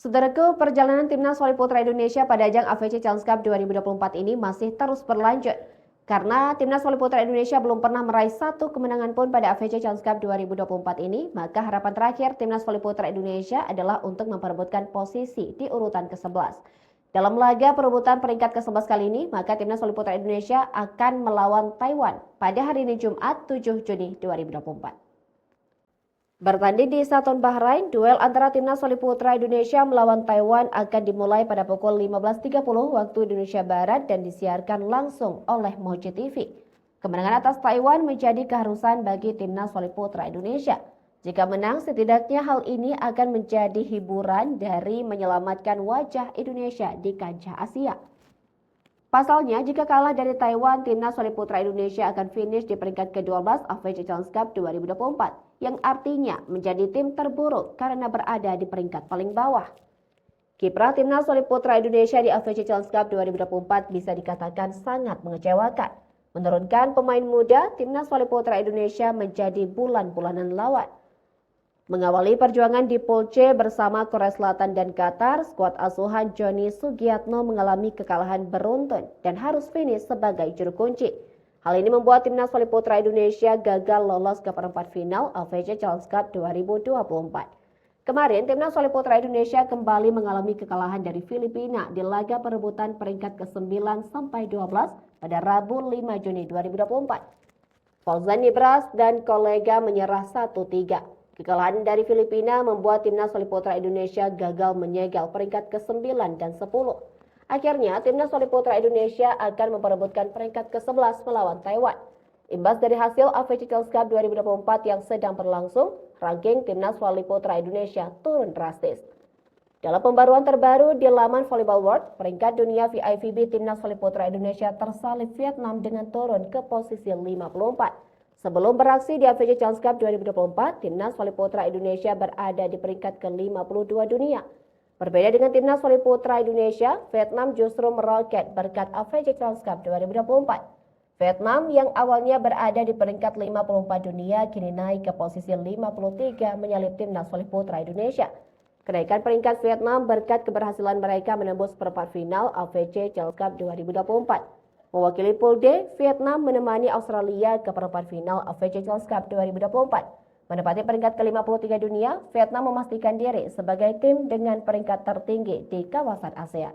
Saudaraku, perjalanan timnas voli putra Indonesia pada ajang AFC Challenge Cup 2024 ini masih terus berlanjut. Karena timnas voli putra Indonesia belum pernah meraih satu kemenangan pun pada AFC Challenge Cup 2024 ini, maka harapan terakhir timnas voli putra Indonesia adalah untuk memperebutkan posisi di urutan ke-11. Dalam laga perebutan peringkat ke-11 kali ini, maka timnas voli putra Indonesia akan melawan Taiwan pada hari ini Jumat 7 Juni 2024. Bertanding di Saton Bahrain, duel antara timnas voli putra Indonesia melawan Taiwan akan dimulai pada pukul 15.30 waktu Indonesia Barat dan disiarkan langsung oleh Mochi TV. Kemenangan atas Taiwan menjadi keharusan bagi timnas voli putra Indonesia. Jika menang, setidaknya hal ini akan menjadi hiburan dari menyelamatkan wajah Indonesia di kancah Asia. Pasalnya, jika kalah dari Taiwan, timnas voli putra Indonesia akan finish di peringkat ke-12 AFC Challenge Cup 2024, yang artinya menjadi tim terburuk karena berada di peringkat paling bawah. Kiprah timnas voli putra Indonesia di AFC Challenge Cup 2024 bisa dikatakan sangat mengecewakan. Menurunkan pemain muda, timnas voli putra Indonesia menjadi bulan-bulanan lawan. Mengawali perjuangan di Pool C bersama Korea Selatan dan Qatar, skuad asuhan Joni Sugiatno mengalami kekalahan beruntun dan harus finish sebagai juru kunci. Hal ini membuat timnas voli putra Indonesia gagal lolos ke perempat final AFC Challenge Cup 2024. Kemarin, timnas voli putra Indonesia kembali mengalami kekalahan dari Filipina di laga perebutan peringkat ke-9 sampai 12 pada Rabu 5 Juni 2024. Fauzan Nibras dan kolega menyerah 1-3. Kekalahan dari Filipina membuat timnas voli putra Indonesia gagal menyegel peringkat ke-9 dan 10. Akhirnya, timnas voli putra Indonesia akan memperebutkan peringkat ke-11 melawan Taiwan. Imbas dari hasil AFC Challenge Cup 2024 yang sedang berlangsung, ranking timnas voli putra Indonesia turun drastis. Dalam pembaruan terbaru di laman Volleyball World, peringkat dunia VIVB timnas voli putra Indonesia tersalip Vietnam dengan turun ke posisi 54. Sebelum beraksi di AFC Challenge Cup 2024, timnas voli putra Indonesia berada di peringkat ke-52 dunia. Berbeda dengan timnas voli putra Indonesia, Vietnam justru meroket berkat AFC Challenge Cup 2024. Vietnam yang awalnya berada di peringkat 54 dunia kini naik ke posisi 53 menyalip timnas voli putra Indonesia. Kenaikan peringkat Vietnam berkat keberhasilan mereka menembus perempat final AFC Challenge Cup 2024. Mewakili Pool D, Vietnam menemani Australia ke perempat final AFC Challenge Cup 2024. Menempati peringkat ke-53 dunia, Vietnam memastikan diri sebagai tim dengan peringkat tertinggi di kawasan ASEAN.